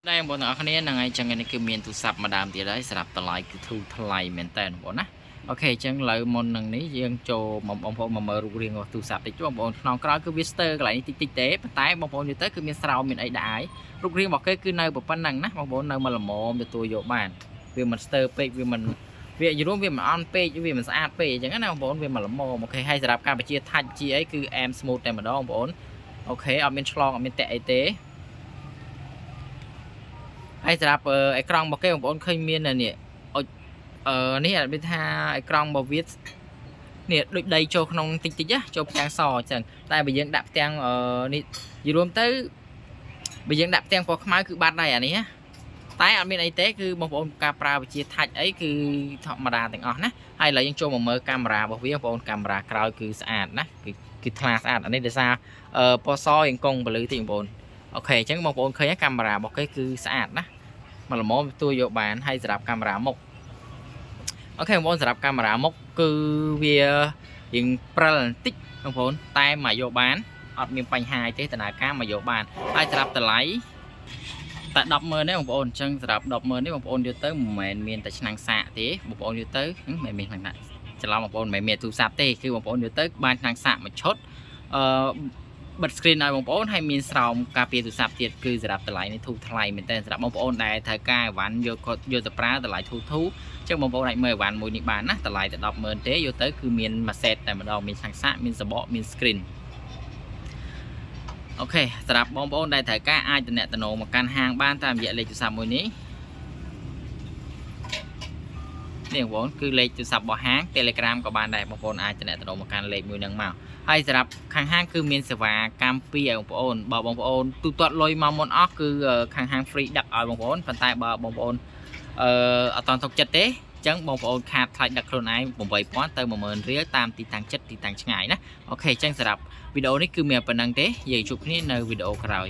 đây bọn nó này là ngay chẳng cái miền tu sập mà đàm thì đấy sập tờ lại cái thu thay miền tên bọn á ok chẳng lợi môn năng ní riêng cho một ông mà mở riêng vào tu sập thì chú bọn nó có cái vister lại tích tế tái bọn bọn như tới cái miền sau miền ấy đại rút riêng một cái cứ nơi một phần năng nè bọn bọn nơi mà là mồ để tôi vô bàn vì mình stir page vì mình việc gì đúng vì mà on page vì mình add page chẳng hạn nào bọn vì mà là mồ một cái hay sập cái chia thành chia ấy cứ em smooth này mà đó bọn ok ở bên slong ở bên tệ tếไอ้สำหรับไอ้กล้องบอกแกของผมเคยมีเนี่ยนี่เป็นท่าไอ้กล้องบอกวิทเนี่ยដូចដីចូលក្នុងតិចតិចចូលផ្ទាំងសអញ្ចឹងតែបើយើងដាក់ផ្ទាំងនេះយរួមទៅបើយើងដាក់ផ្ទាំងពណ៌ខ្មៅគឺបាត់ដែរអានេះតែអត់មានអីទេគឺបងប្អូនការប្រើវិជាថាច់អីគឺធម្មតាទាំងអស់ណាហើយឥឡូវយើងចូលមកមើលកាមេរ៉ារបស់វាបងប្អូនកាមេរ៉ាក្រោយគឺស្អាតណាគឺថ្លាស្អាតអានេះដោយសារពណ៌សរៀងកង់ពលឺទីបងប្អូនអូខេអញ្ចឹងបងប្អូនឃើញកាមេរ៉ារបស់គេគឺស្អាតណាមកល្មមទួយកបានហើយសម្រាប់កាមេរ៉ាមុខអូខេបងប្អូនសម្រាប់កាមេរ៉ាមុខគឺវាយើងព្រិលបន្តិចបងប្អូនតែមកយកបានអត់មានបញ្ហាទេដំណើរការមកយកបានហើយសម្រាប់តម្លៃតែ100000ទេបងប្អូនអញ្ចឹងសម្រាប់100000នេះបងប្អូនយកទៅមិនមែនមានតែឆ្នាំងសាកទេបងប្អូនយកទៅមិនមានឆ្នាំងច្រឡំបងប្អូនមិនមែនមានទូរស័ព្ទទេគឺបងប្អូនយកទៅបានឆ្នាំងសាកមួយឈុតបិទ screen ឲ្យបងប្អូនហើយមានស្រោមការពារទូរស័ព្ទទៀតគឺសម្រាប់តម្លៃនេះធូរថ្លៃមែនតើសម្រាប់បងប្អូនដែលត្រូវការអីវ៉ាន់យកទៅប្រើតម្លៃធូរអញ្ចឹងបងប្អូនអាចមើលអីវ៉ាន់មួយនេះបានណាតម្លៃតែ100000ទេយកទៅគឺមានមួយសេតតែម្ដងមានឆ្នាំងសាកមានសបកមាន screen អូខេសម្រាប់បងប្អូនដែលត្រូវការអាចតំណតំណងមកកាន់ហាងបានតាមរយៈលេខទូរស័ព្ទមួយនេះនេះបងប្អូនគឺលេខទូរស័ព្ទរបស់ហាង Telegram ក៏បានដែរបងប្អូនអាចតំណតំណងមកកាន់លេខមួយហ្នឹងមកហើយសម្រាប់ខាងហាងគឺមានសេវាកម្មពីឲ្យបងប្អូនបើបងប្អូនទូទាត់លុយមកមុនអស់គឺខាងហាង free ដឹកឲ្យបងប្អូនប៉ុន្តែបើបងប្អូនអត់តន់ទុកចិត្តទេអញ្ចឹងបងប្អូនខាតថ្លៃដឹកខ្លួនឯង8000ទៅ10000រៀលតាមទីតាំងចិត្តទីតាំងឆ្ងាយណាអូខេអញ្ចឹងសម្រាប់វីដេអូនេះគឺមានប៉ុណ្្នឹងទេយើងជួបគ្នានៅវីដេអូក្រោយ